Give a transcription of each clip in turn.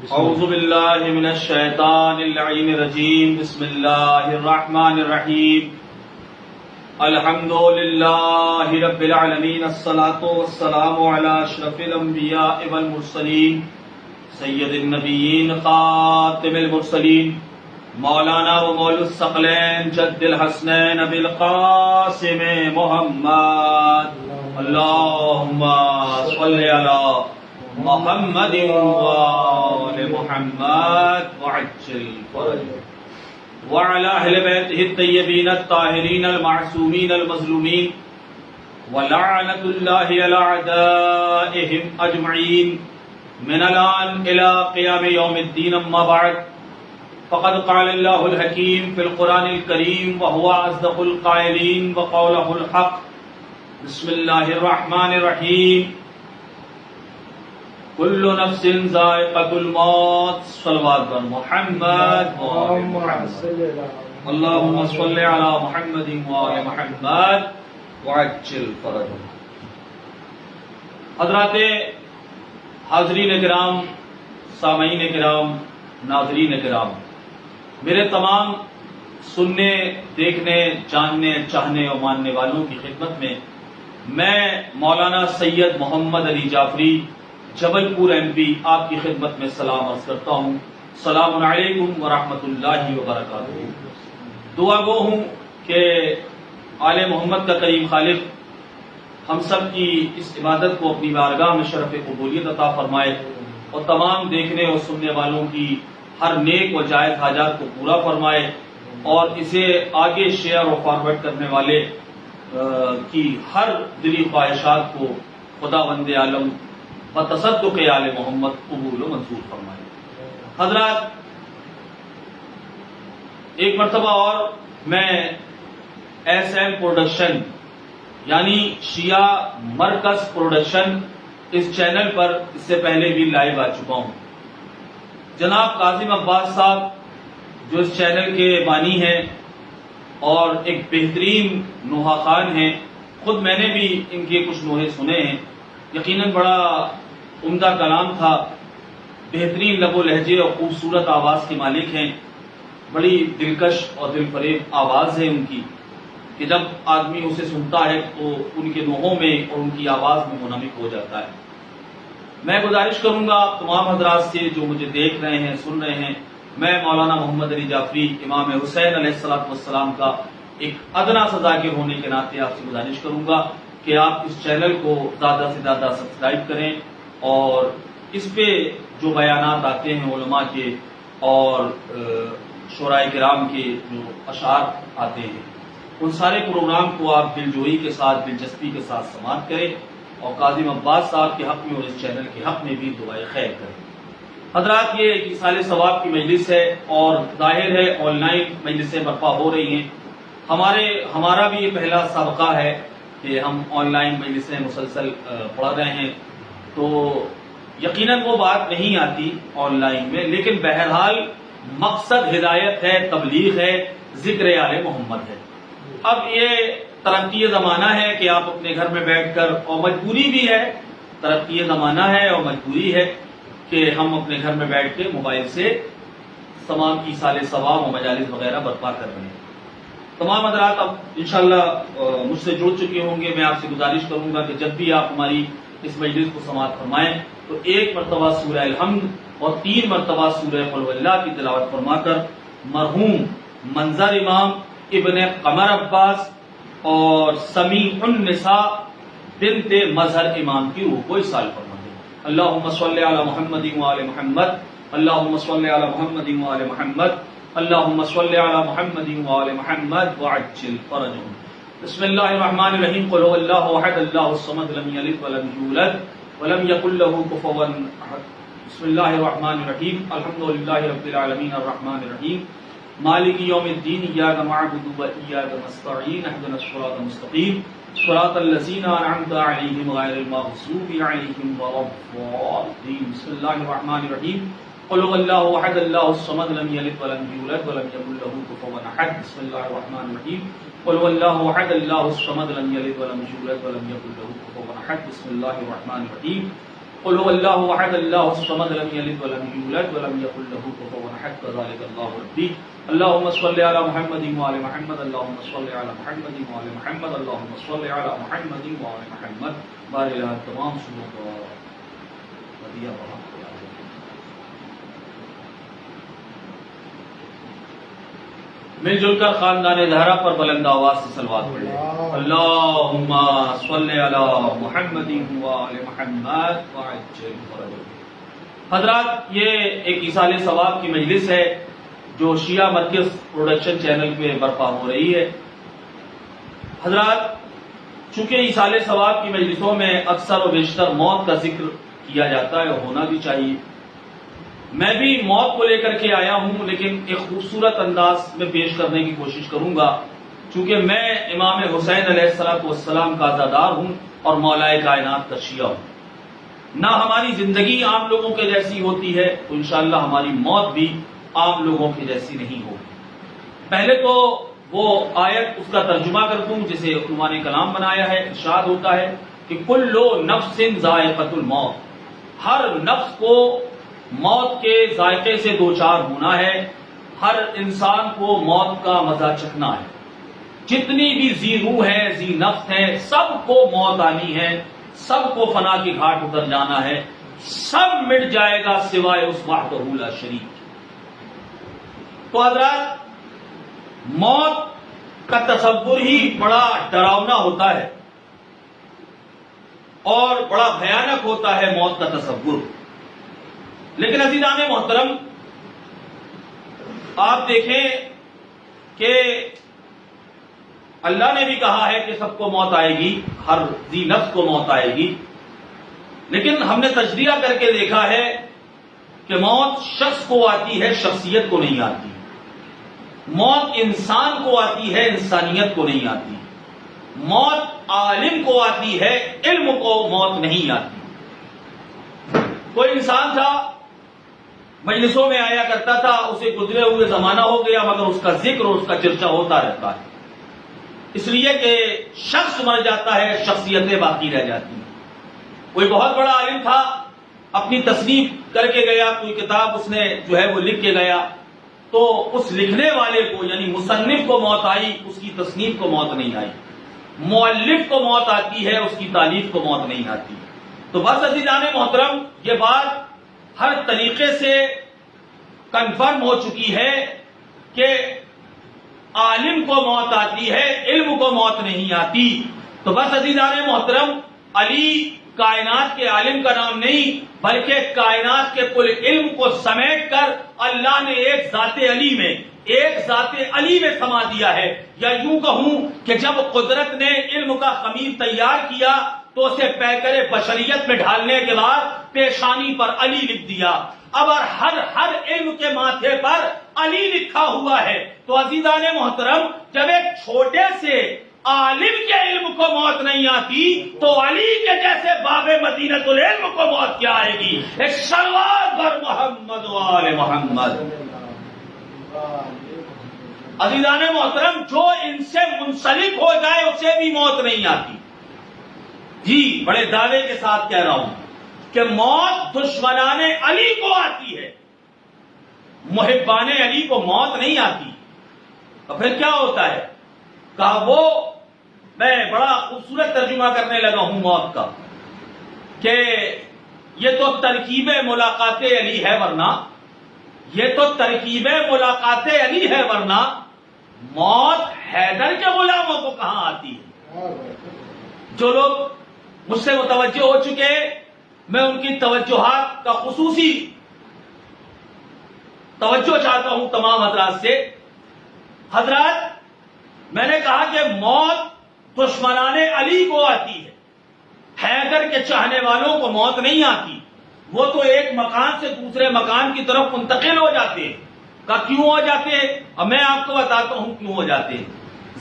اعوذ باللہ من الشیطان اللعین الرجیم بسم اللہ الرحمن الرحیم الحمد للہ رب العالمین الصلاة والسلام علی اشرف الانبیاء والمرسلین سید النبیین خاتم المرسلین مولانا و مول الثقلین جد الحسنین ابی القاسم محمد اللہم صلی علی محمد وآل محمد وعجل فرجه وعلى أهل بيته الطيبين الطاهرين المعصومين المظلومين ولعنة الله على أعدائهم أجمعين من الآن إلى قيام يوم الدين. أما بعد فقد قال الله الحكيم في القرآن الكريم وهو أصدق القائلين وقوله الحق. بسم الله الرحمن الرحيم. کل نفس ذائقۃ الموت. صلوات بر محمد وآل محمد. اللهم صل علی محمد وآل محمد وعجل فرجهم. حضرات حاضرین کرام، سامعین کرام، ناظرین کرام، میرے تمام سننے، دیکھنے، جاننے، چاہنے اور ماننے والوں کی خدمت میں مولانا سید محمد علی جعفری جبل پور ایم پی آپ کی خدمت میں سلام عرض کرتا ہوں. السلام علیکم ورحمۃ اللہ وبرکاتہ. دعا گو ہوں کہ آل محمد کا کریم خالق ہم سب کی اس عبادت کو اپنی بارگاہ میں شرف قبولیت عطا فرمائے اور تمام دیکھنے اور سننے والوں کی ہر نیک و جائز حاجات کو پورا فرمائے اور اسے آگے شیئر اور فارورڈ کرنے والے کی ہر دلی خواہشات کو خداوند عالم بتصدق آل محمد قبول و منظور فرمائے. حضرات، ایک مرتبہ اور میں ایس ایم پروڈکشن یعنی شیعہ مرکز پروڈکشن اس چینل پر اس سے پہلے بھی لائیو آ چکا ہوں. جناب کاظم عباس صاحب جو اس چینل کے بانی ہیں اور ایک بہترین نوحہ خوان ہیں، خود میں نے بھی ان کے کچھ نوحے سنے ہیں. یقیناً بڑا عمدہ کلام تھا، بہترین لب و لہجے اور خوبصورت آواز کے مالک ہیں. بڑی دلکش اور دل فریب آواز ہے ان کی کہ جب آدمی اسے سنتا ہے تو ان کے نوحوں میں اور ان کی آواز میں منہمک ہو جاتا ہے. میں گزارش کروں گا آپ تمام حضرات سے جو مجھے دیکھ رہے ہیں، سن رہے ہیں، میں مولانا محمد علی جعفری امام حسین علیہ السلام کا ایک ادنا سذاکر ہونے کے ناطے آپ سے گزارش کروں گا کہ آپ اس چینل کو زیادہ سے زیادہ سبسکرائب کریں اور اس پہ جو بیانات آتے ہیں علماء کے اور شعراء کرام کے جو اشعار آتے ہیں ان سارے پروگرام کو آپ دلجوئی کے ساتھ، دلچسپی کے ساتھ سماعت کریں اور کاظم عباس صاحب کے حق میں اور اس چینل کے حق میں بھی دعائے خیر کریں. حضرات، یہ ایصال ثواب کی مجلس ہے اور ظاہر ہے آن لائن مجلسیں برپا ہو رہی ہیں. ہمارا بھی یہ پہلا سابقہ ہے کہ ہم آن لائن مجلسیں مسلسل پڑھ رہے ہیں، تو یقیناً وہ بات نہیں آتی آن لائن میں، لیکن بہرحال مقصد ہدایت ہے، تبلیغ ہے، ذکر آل محمد ہے. اب یہ ترقی زمانہ ہے کہ آپ اپنے گھر میں بیٹھ کر، اور مجبوری بھی ہے، ترقی زمانہ ہے اور مجبوری ہے کہ ہم اپنے گھر میں بیٹھ کے موبائل سے تمام ایصال ثواب و مجالس وغیرہ برپا کر رہے ہیں. تمام حضرات اب انشاءاللہ مجھ سے جڑ چکے ہوں گے. میں آپ سے گزارش کروں گا کہ جب بھی آپ ہماری اس مجلس کو سماعت فرمائیں تو 1 مرتبہ سورہ الحمد اور 3 مرتبہ سورہ قل هو اللہ کی تلاوت فرما کر مرحوم منظر امام ابن قمر عباس اور سمیع النساء بنت مظہر امام کی روح کو اصال فرما دیں. اللہم صلی علی محمد وآل محمد. اللہم صلی علی محمد وآل محمد. اللہم صلی علی محمد وآل محمد وعجل فرجهم. بسم اللہ الرحمن الرحیم. قل هو اللہ احد اللہ الصمد لم یلد ولم یولد ولم یکن له کفوا احد. بسم اللہ الرحمن الرحیم. الحمد للہ رب العالمین الرحمن الرحیم مالک یوم الدین. ایاک نعبد وایاک نستعین. اهدنا الصراط المستقیم صراط الذین انعمت علیہم غیر المغضوب علیہم ولا الضالین. بسم اللہ الرحمن الرحیم. قل هو اللہ احد اللہ الصمد لم یلد ولم یولد ولم یکن له کفوا احد. بسم اللہ الرحمن الرحیم. قل هو اللہ احد اللہ الصمد لم یلد ولم یولد ولم یکن له کفوا احد. بسم اللہ الرحمن الرحیم. قل هو الله احد الله الصمد لم يلد ولم يولد ولم يكن له كفوا احد كذلك الله ربي اللهم صل على محمد وعلى محمد اللهم صل على محمد وعلى محمد اللهم صل على محمد وعلى محمد بارك على تمام سنتوں ودیا بہت مل جل کر خاندان زہرا پر بلند آواز سے صلوات پڑھیں. اللہم صل علی محمد وعلی محمد وعجل فرجہ. حضرات یہ ایک ایصال ثواب کی مجلس ہے جو شیعہ مرکز پروڈکشن چینل پہ برپا ہو رہی ہے. حضرات چونکہ ایصال ثواب کی مجلسوں میں اکثر و بیشتر موت کا ذکر کیا جاتا ہے، ہونا بھی چاہیے. میں بھی موت کو لے کر کے آیا ہوں، لیکن ایک خوبصورت انداز میں پیش کرنے کی کوشش کروں گا، چونکہ میں امام حسین علیہ السلام کا عزادار ہوں اور مولائے کائنات کا شیعہ ہوں. نہ ہماری زندگی عام لوگوں کے جیسی ہوتی ہے تو انشاءاللہ ہماری موت بھی عام لوگوں کے جیسی نہیں ہوگی. پہلے تو وہ آیت اس کا ترجمہ کر دوں جسے عنوان کلام بنایا ہے. ارشاد ہوتا ہے کہ کل نفس ذائقۃ الموت، ہر نفس کو موت کے ذائقے سے دوچار ہونا ہے، ہر انسان کو موت کا مزہ چکھنا ہے. جتنی بھی ذی روح ہے، ذی نفس ہے، سب کو موت آنی ہے، سب کو فنا کی گھاٹ اتر جانا ہے، سب مٹ جائے گا سوائے اس وحدہ لا شریک. تو حضرات موت کا تصور ہی بڑا ڈراؤنا ہوتا ہے اور بڑا بھیانک ہوتا ہے موت کا تصور. لیکن عزیزان محترم آپ دیکھیں کہ اللہ نے بھی کہا ہے کہ سب کو موت آئے گی، ہر ذی نفس کو موت آئے گی. لیکن ہم نے تجزیہ کر کے دیکھا ہے کہ موت شخص کو آتی ہے، شخصیت کو نہیں آتی. موت انسان کو آتی ہے، انسانیت کو نہیں آتی. موت عالم کو آتی ہے، علم کو موت نہیں آتی. کوئی انسان تھا، مجلسوں میں آیا کرتا تھا، اسے گزرے ہوئے زمانہ ہو گیا مگر اس کا ذکر اور اس کا چرچا ہوتا رہتا ہے، اس لیے کہ شخص مر جاتا ہے، شخصیتیں باقی رہ جاتی ہیں. کوئی بہت بڑا عالم تھا، اپنی تصنیف کر کے گیا، کوئی کتاب اس نے جو ہے وہ لکھ کے گیا، تو اس لکھنے والے کو یعنی مصنف کو موت آئی، اس کی تصنیف کو موت نہیں آئی. مؤلف کو موت آتی ہے، اس کی تالیف کو موت نہیں آتی. تو بس عزیزان محترم یہ بات ہر طریقے سے کنفرم ہو چکی ہے کہ عالم کو موت آتی ہے، علم کو موت نہیں آتی. تو بس عزیزان محترم علی کائنات کے عالم کا نام نہیں بلکہ کائنات کے کل علم کو سمیٹ کر اللہ نے ایک ذات علی میں سما دیا ہے. یا یوں کہوں کہ جب قدرت نے علم کا خمیر تیار کیا تو اسے پیکر بشریت میں ڈھالنے کے بعد پیشانی پر علی لکھ دیا. اب ہر علم کے ماتھے پر علی لکھا ہوا ہے. تو عزیزان محترم جب ایک چھوٹے سے عالم کے علم کو موت نہیں آتی تو علی کے جیسے باب مدینۃ العلم کو موت کیا آئے گی. ایک صلوات بر محمد و آل محمد. عزیزان محترم جو ان سے منسلک ہو جائے اسے بھی موت نہیں آتی. جی بڑے دعوے کے ساتھ کہہ رہا ہوں کہ موت دشمنان علی کو آتی ہے، محبان علی کو موت نہیں آتی. تو پھر کیا ہوتا ہے؟ کہا وہ میں بڑا خوبصورت ترجمہ کرنے لگا ہوں موت کا کہ یہ تو ترکیب ملاقات علی ہے، ورنہ یہ تو ترکیب ملاقات علی ہے، ورنہ موت حیدر کے غلاموں کو کہاں آتی ہے. جو لوگ مجھ سے متوجہ ہو چکے میں ان کی توجہات کا خصوصی توجہ چاہتا ہوں تمام حضرات سے. حضرات میں نے کہا کہ موت دشمنان علی کو آتی ہے، حیدر کے چاہنے والوں کو موت نہیں آتی. وہ تو ایک مکان سے دوسرے مکان کی طرف منتقل ہو جاتے ہیں. کہا کیوں ہو جاتے ہیں؟ اب میں آپ کو بتاتا ہوں کیوں ہو جاتے ہیں.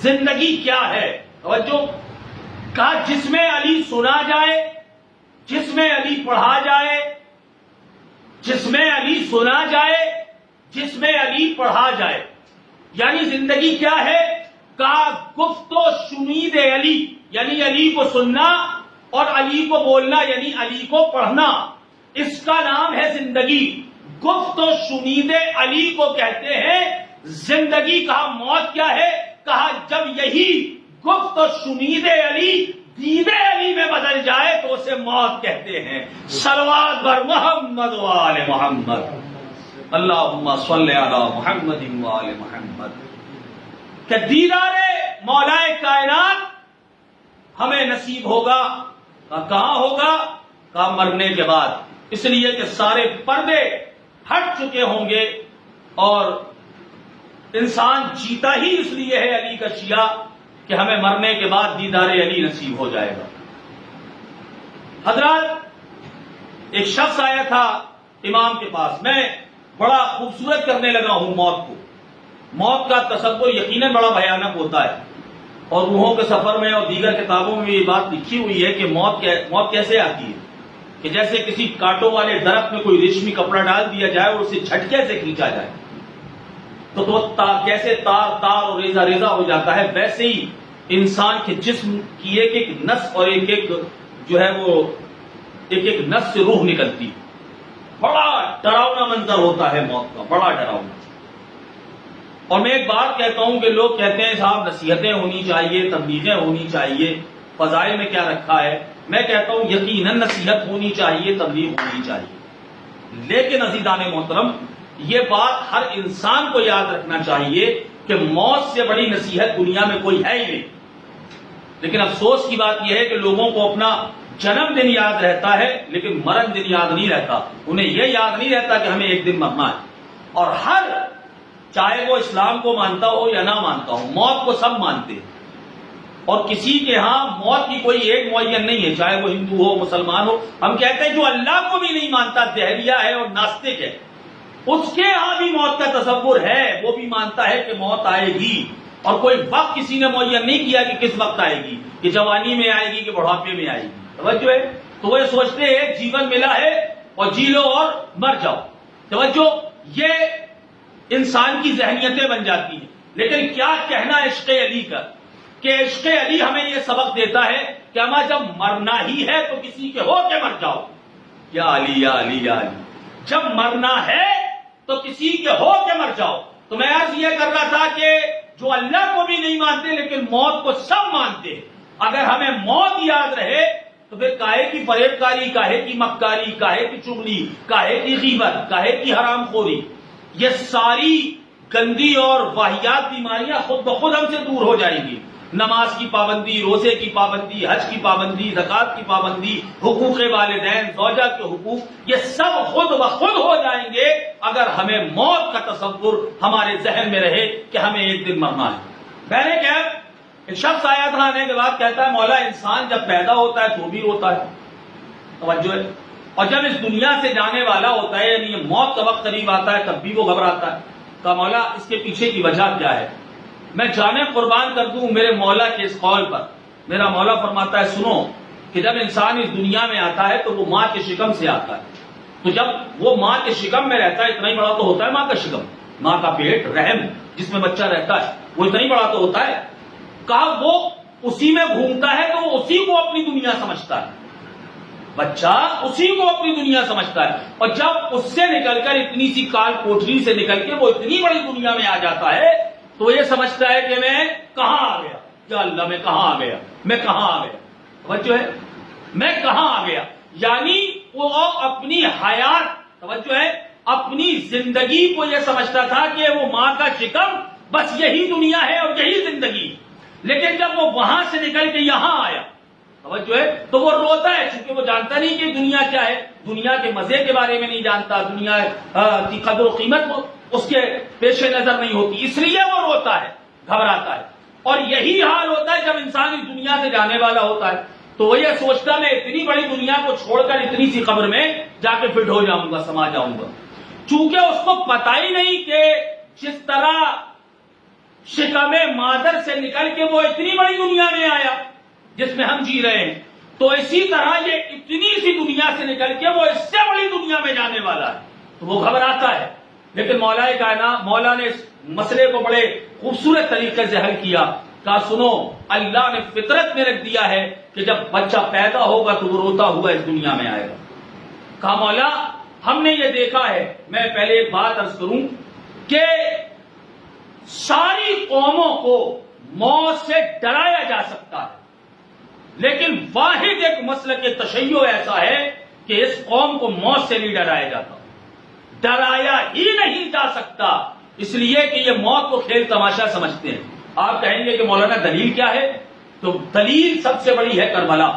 زندگی کیا ہے؟ توجہ. کہا جس میں علی سنا جائے، جس میں علی پڑھا جائے، جس میں علی سنا جائے، جس میں علی پڑھا جائے. یعنی زندگی کیا ہے؟ کہا گفت و شنید علی، یعنی علی کو سننا اور علی کو بولنا یعنی علی کو پڑھنا، اس کا نام ہے زندگی۔ گفت و شنید علی کو کہتے ہیں زندگی۔ کہا موت کیا ہے؟ کہا جب یہی گفت و شنید علی دید علی میں بدل جائے تو اسے موت کہتے ہیں۔ صلوات بر محمد و آل محمد، اللہم صلی علی محمد و آل محمد۔ کہ دیدار مولا کائنات ہمیں نصیب ہوگا، کہاں ہوگا؟ کہا مرنے کے بعد، اس لیے کہ سارے پردے ہٹ چکے ہوں گے اور انسان جیتا ہی اس لیے ہے علی کا شیعہ کہ ہمیں مرنے کے بعد دیدار علی نصیب ہو جائے گا۔ حضرات، ایک شخص آیا تھا امام کے پاس، میں بڑا خوبصورت کرنے لگا ہوں موت کو۔ موت کا تصور یقیناً بڑا بھیانک ہوتا ہے، اور روحوں کے سفر میں اور دیگر کتابوں میں یہ بات لکھی ہوئی ہے کہ موت کیسے آتی ہے کہ جیسے کسی کانٹوں والے درخت میں کوئی ریشمی کپڑا ڈال دیا جائے اور اسے جھٹکے سے کھینچا جائے تو کیسے تار اور ریزہ ریزہ ہو جاتا ہے، ویسے ہی انسان کے جسم کی ایک ایک نس اور ایک ایک جو ہے وہ ایک ایک نس سے روح نکلتی ہے۔ بڑا ڈراؤنا منظر ہوتا ہے موت کا، بڑا ڈراؤنا۔ اور میں ایک بات کہتا ہوں کہ لوگ کہتے ہیں صاحب نصیحتیں ہونی چاہیے، تبلیغیں ہونی چاہیے، فضائل میں کیا رکھا ہے؟ میں کہتا ہوں یقیناً نصیحت ہونی چاہیے، تبلیغ ہونی چاہیے، لیکن عزیزان محترم یہ بات ہر انسان کو یاد رکھنا چاہیے کہ موت سے بڑی نصیحت دنیا میں کوئی ہے ہی نہیں۔ لیکن افسوس کی بات یہ ہے کہ لوگوں کو اپنا جنم دن یاد رہتا ہے لیکن مرن دن یاد نہیں رہتا۔ انہیں یہ یاد نہیں رہتا کہ ہمیں ایک دن مرنا ہے۔ اور ہر چاہے وہ اسلام کو مانتا ہو یا نہ مانتا ہو، موت کو سب مانتے ہیں، اور کسی کے ہاں موت کی کوئی ایک معین نہیں ہے، چاہے وہ ہندو ہو مسلمان ہو۔ ہم کہتے ہیں جو اللہ کو بھی نہیں مانتا، دہریہ ہے اور ناستک ہے، اس کے ہاں بھی موت کا تصور ہے، وہ بھی مانتا ہے کہ موت آئے گی، اور کوئی وقت کسی نے معین نہیں کیا کہ کس وقت آئے گی، کہ جوانی میں آئے گی کہ بڑھاپے میں آئے گی۔ توجہ ہے؟ تو وہ سوچتے ہیں جیون ملا ہے اور جی لو اور مر جاؤ۔ توجہ، یہ انسان کی ذہنیتیں بن جاتی ہیں۔ لیکن کیا کہنا عشق علی کا، کہ عشق علی ہمیں یہ سبق دیتا ہے کہ ہمیں جب مرنا ہی ہے تو کسی کے ہو کے مر جاؤ۔ یا علی یا علی یا علی، جب مرنا ہے تو کسی کے ہو کے مر جاؤ۔ تو میں عرض یہ کر رہا تھا کہ جو اللہ کو بھی نہیں مانتے لیکن موت کو سب مانتے ہیں، اگر ہمیں موت یاد رہے تو پھر کاہے کی فریب کاری، کاہے کی مکاری، کاہے کی چغلی، کاہے کی غیبت، کاہے کی حرام خوری، یہ ساری گندی اور واہیات بیماریاں خود بخود ہم سے دور ہو جائیں گی۔ نماز کی پابندی، روزے کی پابندی، حج کی پابندی، زکوٰۃ کی پابندی، حقوق والدین، زوجہ کے حقوق، یہ سب خود بخود ہو جائیں گے اگر ہمیں موت کا تصور ہمارے ذہن میں رہے کہ ہمیں ایک دن مرنا ہے۔ میں نے کہا ایک شخص آیا تھا، آنے کے بعد کہتا ہے مولا انسان جب پیدا ہوتا ہے تو بھی روتا ہے، توجہ ہے، اور جب اس دنیا سے جانے والا ہوتا ہے یعنی موت کا وقت قریب آتا ہے تب بھی وہ گھبراتا ہے۔ کہا مولا اس کے پیچھے کی وجہ کیا ہے؟ میں جانیں قربان کر دوں میرے مولا کے اس قول پر۔ میرا مولا فرماتا ہے سنو کہ جب انسان اس دنیا میں آتا ہے تو وہ ماں کے شکم سے آتا ہے، تو جب وہ ماں کے شکم میں رہتا ہے، اتنا ہی بڑا تو ہوتا ہے ماں کا شکم، ماں کا پیٹ، رحم جس میں بچہ رہتا ہے، وہ اتنا ہی بڑا تو ہوتا ہے۔ کہا وہ اسی میں گھومتا ہے تو وہ اسی کو اپنی دنیا سمجھتا ہے، بچہ اسی کو اپنی دنیا سمجھتا ہے، اور جب اس سے نکل کر اتنی سی کال کوٹری سے نکل کے وہ اتنی بڑی دنیا میں آ جاتا ہے تو یہ سمجھتا ہے کہ میں کہاں آ گیا، یا اللہ میں کہاں آ گیا، میں کہاں آ گیا، توجہ ہے، میں کہاں آ گیا، یعنی وہ اپنی حیات، توجہ ہے، اپنی زندگی کو یہ سمجھتا تھا کہ وہ ماں کا شکم بس یہی دنیا ہے اور یہی زندگی۔ لیکن جب وہ وہاں سے نکل کے یہاں آیا، توجہ ہے، تو وہ روتا ہے چونکہ وہ جانتا نہیں کہ دنیا کیا ہے، دنیا کے مزے کے بارے میں نہیں جانتا، دنیا کی قدر و قیمت اس کے پیش نظر نہیں ہوتی، اس لیے وہ روتا ہے، گھبراتا ہے۔ اور یہی حال ہوتا ہے جب انسان اس دنیا سے جانے والا ہوتا ہے تو وہ یہ سوچتا میں اتنی بڑی دنیا کو چھوڑ کر اتنی سی قبر میں جا کے فٹ ہو جاؤں گا، سما جاؤں گا، چونکہ اس کو پتا ہی نہیں کہ جس طرح شکم مادر سے نکل کے وہ اتنی بڑی دنیا میں آیا جس میں ہم جی رہے ہیں، تو اسی طرح یہ اتنی سی دنیا سے نکل کے وہ اس سے بڑی دنیا میں جانے والا ہے، تو وہ گھبراتا ہے۔ لیکن مولا نے اس مسئلے کو بڑے خوبصورت طریقے سے حل کیا۔ کہا سنو اللہ نے فطرت میں رکھ دیا ہے کہ جب بچہ پیدا ہوگا تو وہ روتا ہوا اس دنیا میں آئے گا. کہا مولا ہم نے یہ دیکھا ہے. میں پہلے ایک بات عرض کروں کہ ساری قوموں کو موت سے ڈرایا جا سکتا ہے، لیکن واحد ایک مسلک تشیع ایسا ہے کہ اس قوم کو موت سے نہیں ڈرایا جاتا، ڈرایا ہی نہیں جا سکتا، اس لیے کہ یہ موت کو کھیل تماشا سمجھتے ہیں. آپ کہیں گے کہ مولانا دلیل کیا ہے؟ تو دلیل سب سے بڑی ہے کربلا،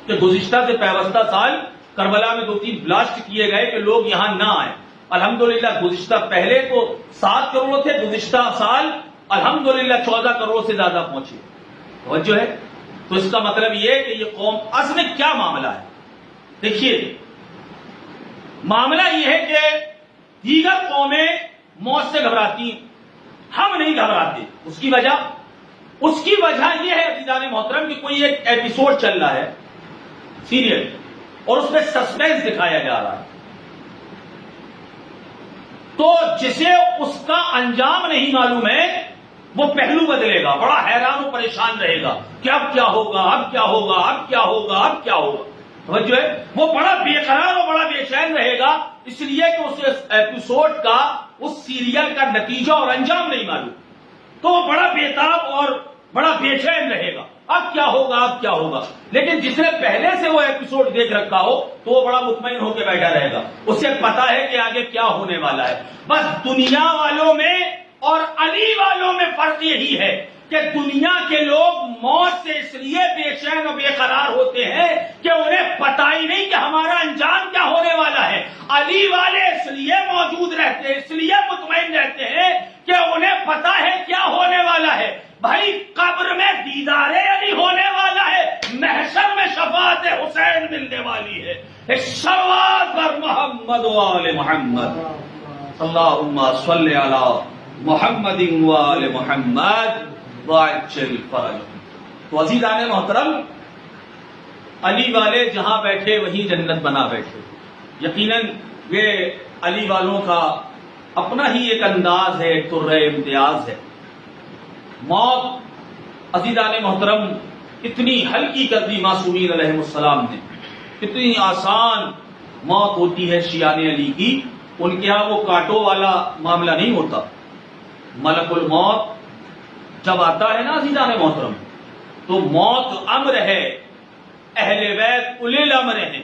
کہ گزشتہ سے پیوستہ سال کربلا میں 2-3 بلاسٹ کیے گئے کہ لوگ یہاں نہ آئے. الحمدللہ گزشتہ پہلے تو 7 کروڑ تھے، گزشتہ سال الحمدللہ 14 کروڑ سے زیادہ پہنچے. توجہ ہے؟ تو اس کا مطلب یہ کہ یہ قوم اصل میں کیا معاملہ ہے؟ دیکھیے معاملہ یہ ہے کہ دیگر قومیں موت سے گھبراتی ہیں، ہم نہیں گھبراتے. اس کی وجہ یہ ہے عزیزان محترم کہ کوئی ایک ایپیسوڈ چل رہا ہے سیریل اور اس میں سسپینس دکھایا جا رہا ہے، تو جسے اس کا انجام نہیں معلوم ہے وہ پہلو بدلے گا، بڑا حیران و پریشان رہے گا کہ اب کیا ہوگا، اب کیا ہوگا، اب کیا ہوگا، اب کیا ہوگا. جو ہے وہ بڑا بے قرار اور بڑا بے چین رہے گا، اس لیے کہ اس ایپیسوڈ کا، اس سیریل کا نتیجہ اور انجام نہیں معلوم، تو وہ بڑا بےتاب اور بڑا بے چین رہے گا، اب کیا ہوگا، اب کیا ہوگا. لیکن جس نے پہلے سے وہ ایپیسوڈ دیکھ رکھا ہو تو وہ بڑا مطمئن ہو کے بیٹھا رہے گا، اسے پتا ہے کہ آگے کیا ہونے والا ہے. بس دنیا والوں میں اور علی والوں میں فرق یہی ہے کہ دنیا کے لوگ موت سے اس لیے بے چین و بے قرار ہوتے ہیں کہ انہیں پتہ ہی نہیں کہ ہمارا انجام کیا ہونے والا ہے. علی والے اس لیے موجود رہتے ہیں، اس لیے مطمئن رہتے ہیں کہ انہیں پتہ ہے کیا ہونے والا ہے. بھائی قبر میں دیدار علی ہونے والا ہے، محشر میں شفاعت حسین ملنے والی ہے. ایک صلوات پر محمد و آل محمد، اللہم صلی علی محمد و آل محمد وعجل فرج. تو عزیزان محترم، علی والے جہاں بیٹھے وہیں جنت بنا بیٹھے. یقیناً یہ علی والوں کا اپنا ہی ایک انداز ہے، طرح امتیاز ہے. موت عزیزان محترم اتنی ہلکی کر دی معصومین علیہ السلام نے، اتنی آسان موت ہوتی ہے شیعان علی کی. ان کے ہاں وہ کانٹوں والا معاملہ نہیں ہوتا. ملک الموت جب آتا ہے نا عزیزان محترم، تو موت امر ہے، اہل بیت اولی الامر ہیں،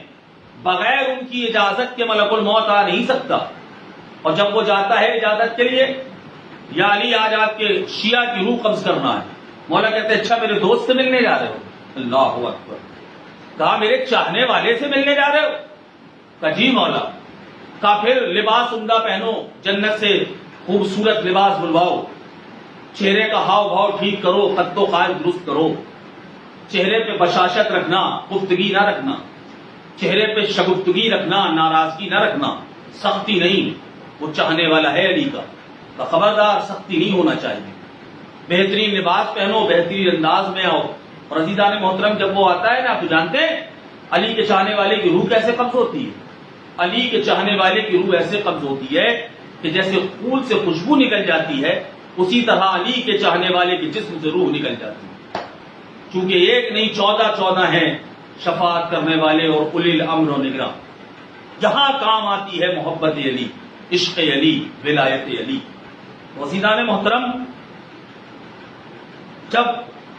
بغیر ان کی اجازت کے ملک الموت آ نہیں سکتا. اور جب وہ جاتا ہے اجازت کے لیے، یا علی آج آپ کے شیعہ کی روح قبض کرنا ہے، مولا کہتے ہیں اچھا میرے دوست سے ملنے جا رہے ہو؟ اللہ اکبر. کہا میرے چاہنے والے سے ملنے جا رہے ہو؟ کہا جی مولا. کہا پھر لباس عمدہ پہنو، جنت سے خوبصورت لباس بلواؤ، چہرے کا ہاؤ بھاؤ ٹھیک کرو، خط و خال درست کرو، چہرے پہ بشاشت رکھنا، گفتگی نہ رکھنا، چہرے پہ شگفتگی رکھنا، ناراضگی نہ رکھنا، سختی نہیں. وہ چاہنے والا ہے علی کا، تو خبردار سختی نہیں ہونا چاہیے. بہترین لباس پہنو، بہترین انداز میں آؤ. اور عزیزان محترم جب وہ آتا ہے نا، آپ جانتے ہیں علی کے چاہنے والے کی روح کیسے قبض ہوتی ہے؟ علی کے چاہنے والے کی روح ایسے قبض ہوتی ہے کہ جیسے پھول سے خوشبو نکل جاتی ہے، اسی طرح علی کے چاہنے والے کی جسم سے روح نکل جاتی ہے. چونکہ ایک نہیں 14 ہیں شفاعت کرنے والے اور اولی الامر و نگراں. جہاں کام آتی ہے محبت علی، عشق علی، ولایت علی. عزیزان محترم، جب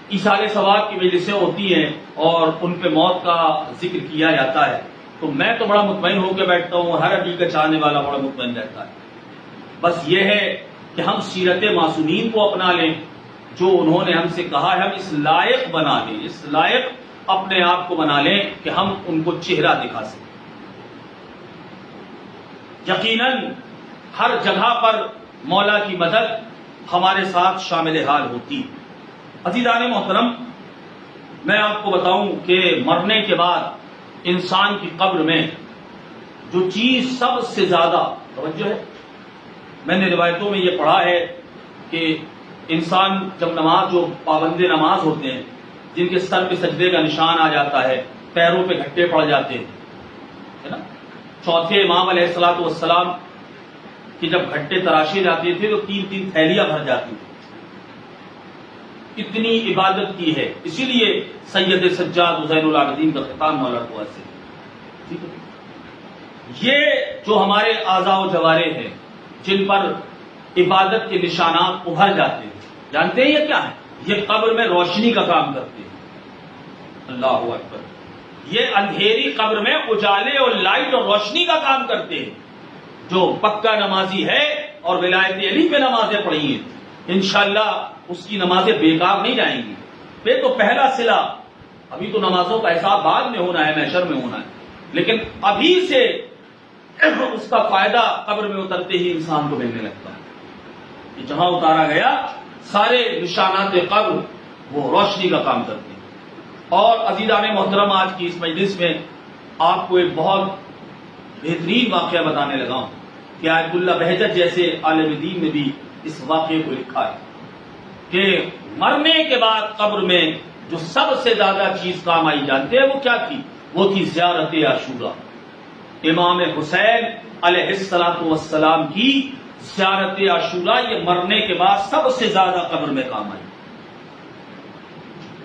ایصال ثواب کی مجلسیں ہوتی ہیں اور ان پہ موت کا ذکر کیا جاتا ہے تو میں تو بڑا مطمئن ہو کے بیٹھتا ہوں، ہر علی کا چاہنے والا بڑا مطمئن رہتا ہے. بس یہ ہے کہ ہم سیرت معصومین کو اپنا لیں، جو انہوں نے ہم سے کہا ہے، ہم اس لائق بنا لیں، اس لائق اپنے آپ کو بنا لیں کہ ہم ان کو چہرہ دکھا سکیں. یقیناً ہر جگہ پر مولا کی مدد ہمارے ساتھ شامل حال ہوتی. عزیزان محترم، میں آپ کو بتاؤں کہ مرنے کے بعد انسان کی قبر میں جو چیز سب سے زیادہ توجہ ہے، میں نے روایتوں میں یہ پڑھا ہے کہ انسان جب نماز، جو پابند نماز ہوتے ہیں جن کے سر پہ سجدے کا نشان آ جاتا ہے، پیروں پہ گھٹے پڑ جاتے ہیں، ہے نا. چوتھے امام علیہ الصلوۃ والسلام کہ جب گھٹے تراشے جاتے تھے تو 3 تھیلیاں بھر جاتی تھی. کتنی عبادت کی ہے. اسی لیے سید سجاد حسین العابدین کا خطاب مولا ہوا سے. ٹھیک ہے. یہ جو ہمارے اعضاء و جوارح ہیں جن پر عبادت کے نشانات ابھر جاتے ہیں، جانتے ہیں یہ کیا ہے؟ یہ قبر میں روشنی کا کام کرتے ہیں. اللہ اکبر. یہ اندھیری قبر میں اجالے اور لائٹ اور روشنی کا کام کرتے ہیں. جو پکا نمازی ہے اور ولایت علی پہ نمازیں پڑھی ہیں، انشاءاللہ اس کی نمازیں بیکار نہیں جائیں گی. یہ تو پہلا صلہ. ابھی تو نمازوں کا حساب بعد میں ہونا ہے، محشر میں ہونا ہے، لیکن ابھی سے اس کا فائدہ قبر میں اترتے ہی انسان کو ملنے لگتا ہے. کہ جہاں اتارا گیا سارے نشانات قبر وہ روشنی کا کام کرتے ہیں. اور عزیزان محترم، آج کی اس مجلس میں آپ کو ایک بہت بہترین واقعہ بتانے لگا ہوں کہ آیت اللہ بہجت جیسے عالم دین نے بھی اس واقعے کو لکھا ہے کہ مرنے کے بعد قبر میں جو سب سے زیادہ چیز کام آئی، جانتے ہیں وہ کیا تھی؟ وہ تھی زیارت عاشورہ. امام حسین علیہ الصلوۃ والسلام کی زیارت عاشورہ یہ مرنے کے بعد سب سے زیادہ قبر میں کام آئی.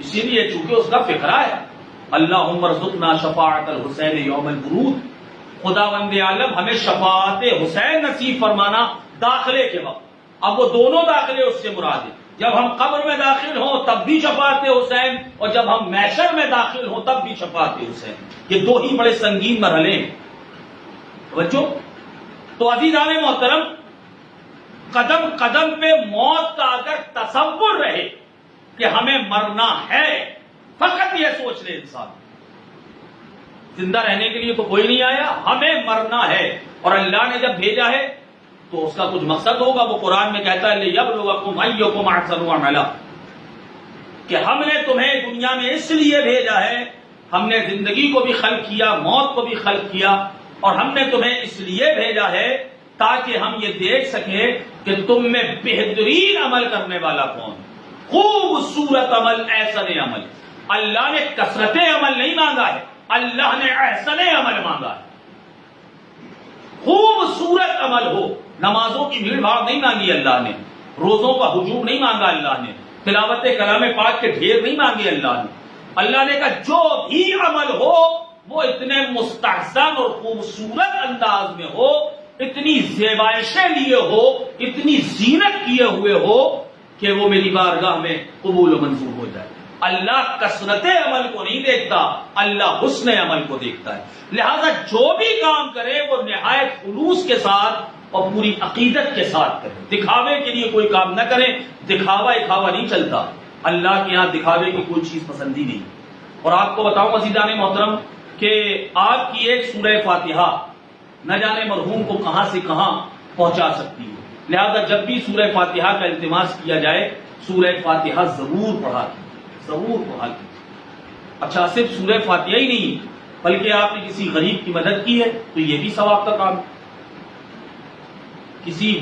اسی لیے چونکہ اس کا فقرہ ہے اللہم ارزقنا شفاعت الحسین یوم الورود. خداوند عالم ہمیں شفاعت حسین نصیب فرمانا داخلے کے وقت. اب وہ دونوں داخلے اس سے مراد ہیں. جب ہم قبر میں داخل ہوں تب بھی شفاعت حسین، اور جب ہم محشر میں داخل ہوں تب بھی شفاعت حسین. یہ دو ہی بڑے سنگین مرحلے ہیں. بچوں تو عزیزان محترم، قدم قدم پہ موت کا اگر تصور رہے کہ ہمیں مرنا ہے، فقط یہ سوچ لے انسان، زندہ رہنے کے لیے تو کوئی نہیں آیا، ہمیں مرنا ہے اور اللہ نے جب بھیجا ہے تو اس کا کچھ مقصد ہوگا. وہ قرآن میں کہتا ہے لِيَبْلُوَكُمْ أَيُّكُمْ أَحْسَنُ عَمَلًا، کہ ہم نے تمہیں دنیا میں اس لیے بھیجا ہے، ہم نے زندگی کو بھی خلق کیا، موت کو بھی خلق کیا، اور ہم نے تمہیں اس لیے بھیجا ہے تاکہ ہم یہ دیکھ سکیں کہ تم میں بہترین عمل کرنے والا کون، خوبصورت عمل، احسن عمل. اللہ نے کثرت عمل نہیں مانگا ہے، اللہ نے احسن عمل مانگا ہے. خوبصورت عمل ہو. نمازوں کی بھیڑ بھاڑ نہیں مانگی اللہ نے، روزوں کا ہجوم نہیں مانگا اللہ نے، تلاوت کلام پاک کے ڈھیر نہیں مانگے اللہ نے. اللہ نے کہا جو بھی عمل ہو وہ اتنے مستحسن اور خوبصورت انداز میں ہو، اتنی زیبائشیں لیے ہو، اتنی زینت کیے ہوئے ہو کہ وہ میری بارگاہ میں قبول و منظور ہو جائے. اللہ کثرت عمل کو نہیں دیکھتا، اللہ حسن عمل کو دیکھتا ہے. لہذا جو بھی کام کرے وہ نہایت خلوص کے ساتھ اور پوری عقیدت کے ساتھ کرے. دکھاوے کے لیے کوئی کام نہ کرے. دکھاوا اکھاوا نہیں چلتا. اللہ کے یہاں دکھاوے کی کوئی چیز پسند ہی نہیں. اور آپ کو بتاؤں عزیزان محترم کہ آپ کی ایک سورہ فاتحہ نہ جانے مرحوم کو کہاں سے کہاں پہنچا سکتی ہے. لہذا جب بھی سورہ فاتحہ کا التماس کیا جائے سورہ فاتحہ ضرور پڑھا کیجیے، ضرور پڑھا کیجیے. اچھا، صرف سورہ فاتحہ ہی نہیں بلکہ آپ نے کسی غریب کی مدد کی ہے تو یہ بھی ثواب کا کام ہے. کسی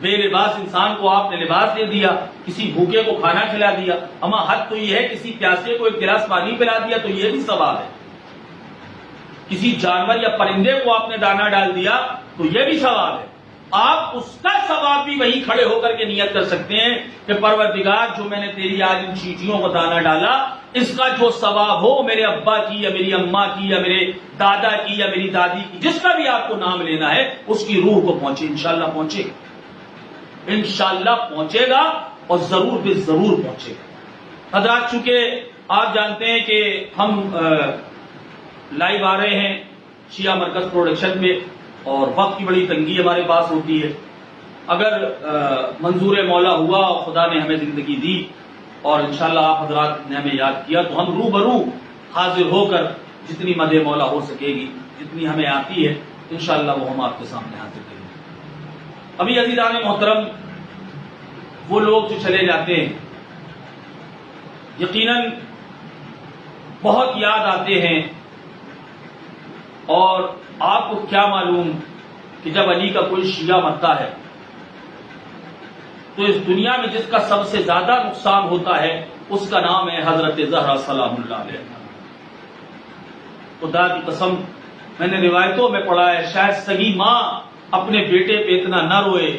بے لباس انسان کو آپ نے لباس دے دیا، کسی بھوکے کو کھانا کھلا دیا، اما حد تو یہ ہے کسی پیاسے کو ایک گلاس پانی پلا دیا تو یہ بھی ثواب ہے. کسی جانور یا پرندے کو آپ نے دانا ڈال دیا تو یہ بھی ثواب ہے. آپ اس کا ثواب بھی وہی کھڑے ہو کر کے نیت کر سکتے ہیں کہ پروردگار جو میں نے تیری آج ان چیٹیوں کو دانا ڈالا، اس کا جو ثواب ہو میرے ابا کی یا میری اماں کی یا میرے دادا کی یا میری دادی کی، جس کا بھی آپ کو نام لینا ہے، اس کی روح کو پہنچے. انشاءاللہ پہنچے گا، انشاءاللہ پہنچے گا اور ضرور بھی ضرور پہنچے گا. حضرات، چونکہ آپ جانتے ہیں کہ ہم لائیو آ رہے ہیں شیعہ مرکز پروڈکشن میں اور وقت کی بڑی تنگی ہمارے پاس ہوتی ہے. اگر منظور مولا ہوا اور خدا نے ہمیں زندگی دی اور انشاءاللہ آپ حضرات نے ہمیں یاد کیا تو ہم روبرو حاضر ہو کر جتنی مدح مولا ہو سکے گی، جتنی ہمیں آتی ہے، انشاءاللہ وہ ہم آپ کے سامنے حاضر کریں گے. ابھی عزیزان محترم، وہ لوگ جو چلے جاتے ہیں یقیناً بہت یاد آتے ہیں. اور آپ کو کیا معلوم کہ جب علی کا کوئی شیعہ مرتا ہے تو اس دنیا میں جس کا سب سے زیادہ نقصان ہوتا ہے اس کا نام ہے حضرت زہرا سلام اللہ علیہ. خدا کی قسم، میں نے روایتوں میں پڑھا ہے شاید سگی ماں اپنے بیٹے پہ اتنا نہ روئے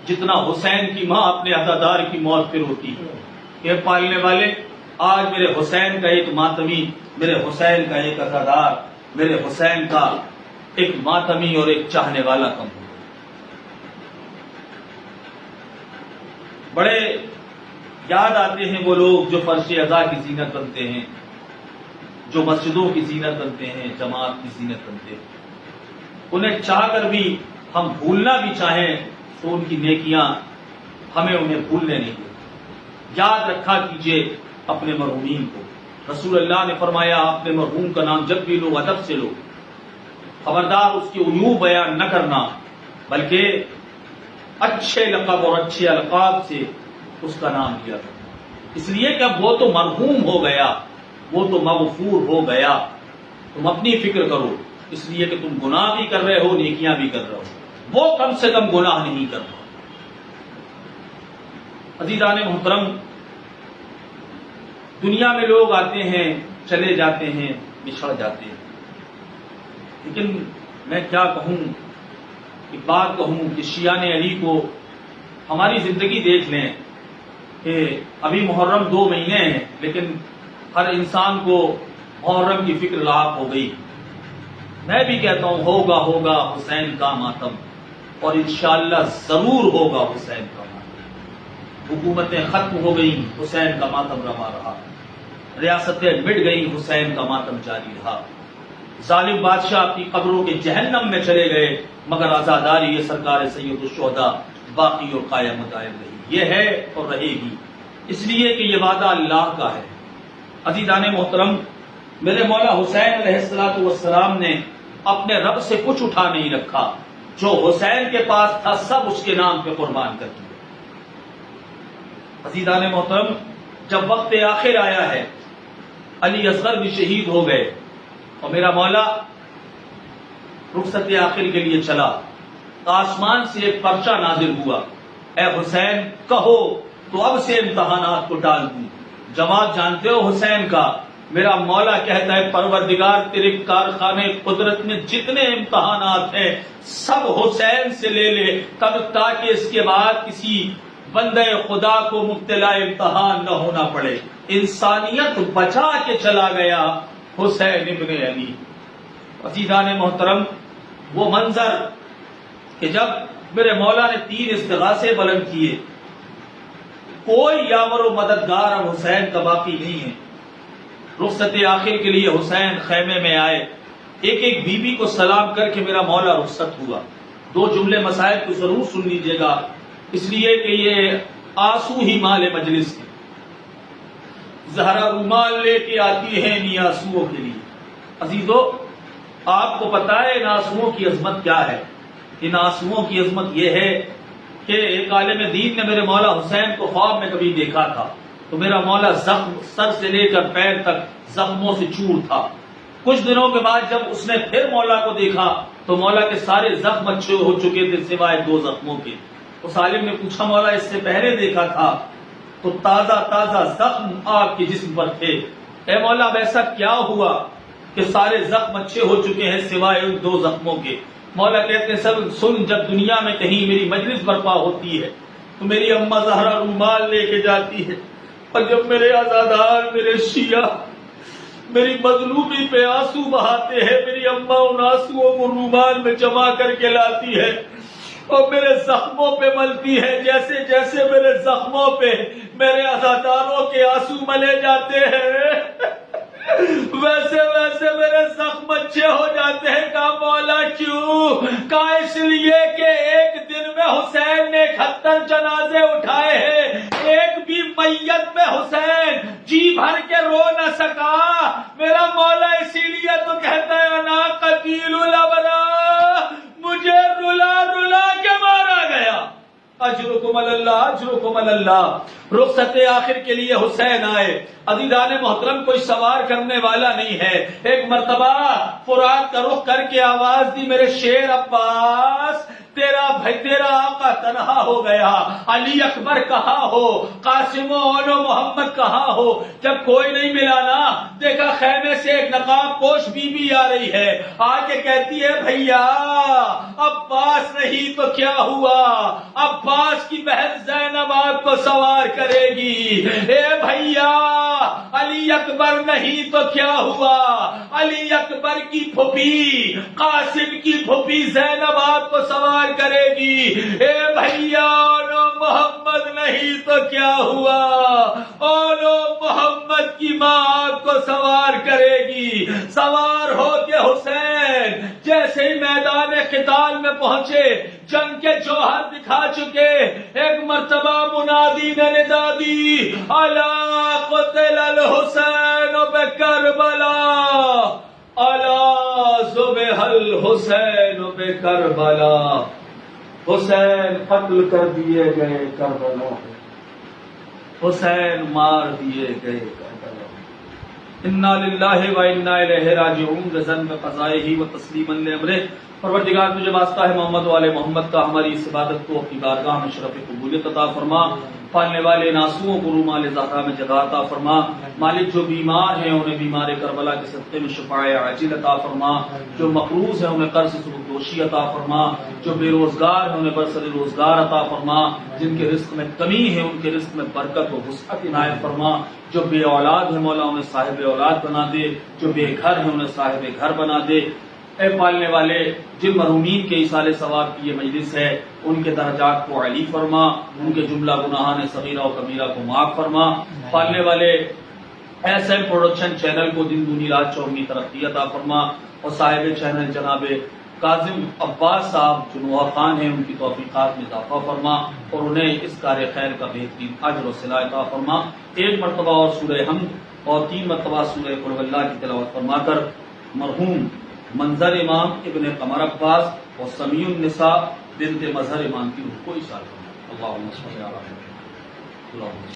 جتنا حسین کی ماں اپنے عزادار کی موت پہ روتی ہے. کہ پالنے والے آج میرے حسین کا ایک ماتمی، میرے حسین کا ایک عزادار، میرے حسین کا ایک ماتمی اور ایک چاہنے والا کم ہو۔ بڑے یاد آتے ہیں وہ لوگ جو فرش عزا کی زینت بنتے ہیں، جو مسجدوں کی زینت بنتے ہیں، جماعت کی زینت بنتے ہیں۔ انہیں چاہ کر بھی ہم بھولنا بھی چاہیں تو ان کی نیکیاں ہمیں انہیں بھولنے نہیں دیں۔ یاد رکھا کیجئے اپنے مرحومین کو۔ رسول اللہ نے فرمایا اپنے مرحوم کا نام جب بھی لو ادب سے لو، خبردار اس کے عیوب بیان نہ کرنا، بلکہ اچھے لقب اور اچھے القاب سے اس کا نام لیا کرنا، اس لیے کہ اب وہ تو مرحوم ہو گیا، وہ تو مغفور ہو گیا۔ تم اپنی فکر کرو، اس لیے کہ تم گناہ بھی کر رہے ہو، نیکیاں بھی کر رہے ہو، وہ کم سے کم گناہ نہیں کر رہا۔ عزیزان محترم، دنیا میں لوگ آتے ہیں، چلے جاتے ہیں، بچھڑ جاتے ہیں، لیکن میں کیا کہوں، ایک بات کہوں کہ شیعان علی کو ہماری زندگی دیکھ لیں کہ ابھی محرم 2 مہینے ہیں، لیکن ہر انسان کو محرم کی فکر لاحق ہو گئی۔ میں بھی کہتا ہوں ہوگا حسین کا ماتم، اور انشاءاللہ ضرور ہوگا حسین کا ماتم۔ حکومتیں ختم ہو گئیں، حسین کا ماتم روا رہا، ریاستیں مٹ گئیں، حسین کا ماتم جاری رہا، ظالم بادشاہ اپنی قبروں کے جہنم میں چلے گئے، مگر آزاداری یہ سرکار سید الشہداء باقی اور قائم دائم رہی، یہ ہے اور رہے گی، اس لیے کہ یہ وعدہ اللہ کا ہے۔ عزیزان محترم، میرے مولا حسین علیہ السلام نے اپنے رب سے کچھ اٹھا نہیں رکھا، جو حسین کے پاس تھا سب اس کے نام پہ قربان کر دیا۔ عزیزان محترم، جب وقت آخر آیا ہے، علی اصغر بھی شہید ہو گئے اور میرا مولا رخصت آخر کے لیے چلا، آسمان سے ایک پرچہ نازل ہوا، اے حسین کہو تو اب سے امتحانات کو ٹال دوں۔ جواب جانتے ہو حسین کا؟ میرا مولا کہتا ہے پروردگار تیرے کارخانے قدرت میں جتنے امتحانات ہیں سب حسین سے لے لے، تب تاکہ اس کے بعد کسی بندے خدا کو مبتلا امتحان نہ ہونا پڑے۔ انسانیت بچا کے چلا گیا حسین ابن علی۔ عزیزان محترم، وہ منظر کہ جب میرے مولا نے 3 استغاثے بلند کیے، کوئی یاور و مددگار اب حسین کا باقی نہیں ہے۔ رخصت آخر کے لیے حسین خیمے میں آئے، ایک ایک بی بی کو سلام کر کے میرا مولا رخصت ہوا۔ 2 جملے مسائل کو ضرور سن لیجیے گا، اس لیے کہ یہ آنسو ہی مال مجلس ہے۔ زہرا رومال لے کے آتی ہے ان آنسوؤں کے لیے۔ عزیزو، آپ کو پتا ہے ان آنسوؤں کی عظمت کیا ہے؟ ان آنسوؤں کی عظمت یہ ہے کہ ایک عالم دین نے میرے مولا حسین کو خواب میں کبھی دیکھا تھا تو میرا مولا زخم سر سے لے کر پیر تک زخموں سے چور تھا۔ کچھ دنوں کے بعد جب اس نے پھر مولا کو دیکھا تو مولا کے سارے زخم اچھے ہو چکے تھے سوائے 2 زخموں کے۔ اس عالم نے پوچھا مولا اس سے پہلے دیکھا تھا تو تازہ زخم آپ کے جسم پر تھے، اے مولا اب ایسا کیا ہوا کہ سارے زخم اچھے ہو چکے ہیں سوائے ان 2 زخموں کے؟ مولا کہتے ہیں سب سن، جب دنیا میں کہیں میری مجلس برپا ہوتی ہے تو میری اماں زہرا رومال لے کے جاتی ہے، اور جب میرے عزادار میرے شیعہ میری مظلومی پہ آنسو بہاتے ہیں، میری اماں ان آنسوؤں کو رومال میں جمع کر کے لاتی ہے اور میرے زخموں پہ ملتی ہے۔ جیسے جیسے میرے زخموں پہ میرے عزاداروں کے آنسو ملے جاتے ہیں ویسے ویسے میرے زخم اچھے ہو جاتے ہیں۔ کہا مولا کیوں؟ کہا اس لیے کہ ایک دن میں حسین نے 71 جنازے اٹھائے ہیں، ایک بھی میت میں حسین جی بھر کے رو نہ سکا۔ میرا مولا اسی لیے تو کہتا ہے انا قتیل الابرار، مجھے رلا رلا کے مارا گیا۔ اجرکم اللہ، اجرکم اللہ۔ رخصت آخر کے لیے حسین آئے۔ عزیزان محترم، کوئی سوار کرنے والا نہیں ہے۔ ایک مرتبہ فرات کا رخ کر کے آواز دی، میرے شیر عباس تیرا بھائی تیرا آقا تنہا ہو گیا، علی اکبر کہاں ہو، قاسم و محمد کہاں ہو؟ جب کوئی نہیں ملا نا، دیکھا خیمے سے ایک نقاب پوش بی بی آ رہی ہے، آ کے کہتی ہے بھیا عباس نہیں تو کیا ہوا، عباس کی بہن زینب آپ کو سوار کرے گی۔ اے بھیا علی اکبر نہیں تو کیا ہوا، علی اکبر کی پھوپھی قاسم کی پھوپھی زینب آپ کو سوار کرے گی۔ اے بھیا محمد نہیں تو کیا ہوا، اولو محمد کی ماں آپ کو سوار کرے گی۔ سوار ہو کے حسین جیسے ہی میدان قتال میں پہنچے، جنگ کے جوہر دکھا چکے، ایک مرتبہ منادی نے ندا دی، الا قتل الحسین بکربلا، الا ذبح الحسین بکربلا، حسین قتل کر دیے گئے کربلا، حسین مار دیے گئے کربلا۔ انا للہ و انا الیہ راجعون، رضن بقضائہ و تسلیما لامرہ۔ پروردگار تجھے واسطہ ہے محمد و آل محمد کا، ہماری اس عبادت کو اپنی بارگاہ میں شرف قبولیت عطا فرما، پالنے والے ناسوؤں کو رومال زہرا میں جگہ عطا فرما، مالک جو بیمار ہیں انہیں بیمار کربلا کے صدقے میں شفاء عاجل عطا فرما، جو مقروض ہیں انہیں قرض سبکدوشی عطا فرما، جو بے روزگار ہیں انہیں برسر روزگار عطا فرما، جن کے رزق میں کمی ہے ان کے رزق میں برکت و وسعت عنایت فرما، جو بے اولاد ہیں مولا انہیں صاحب اولاد بنا دے، جو بے گھر ہیں انہیں صاحب گھر بنا دے۔ اے پالنے والے جن مرحومین کے ایصال ثواب کی یہ مجلس ہے ان کے درجات کو علی فرما، ان کے جملہ گناہان صغیرہ و کبیرہ کو معاف فرما۔ پالنے والے ایس ایم پروڈکشن چینل کو دن دنی رات چوگنی ترقی عطا فرما، اور صاحب چینل جناب کاظم عباس صاحب جو نوح خان ہیں ان کی توفیقات میں اضافہ فرما، اور انہیں اس کار خیر کا بہترین اجر و صلاح عطا فرما۔ ایک مرتبہ اور سورہ حمد اور 3 مرتبہ سورہ قل اللہ کی تلاوت فرما کر مرحوم منظر امام ابن قمر عباس اور سمیع النساء بنت مظہر امام کی روح کو ایصال فرما۔ اللہم صل علی محمد۔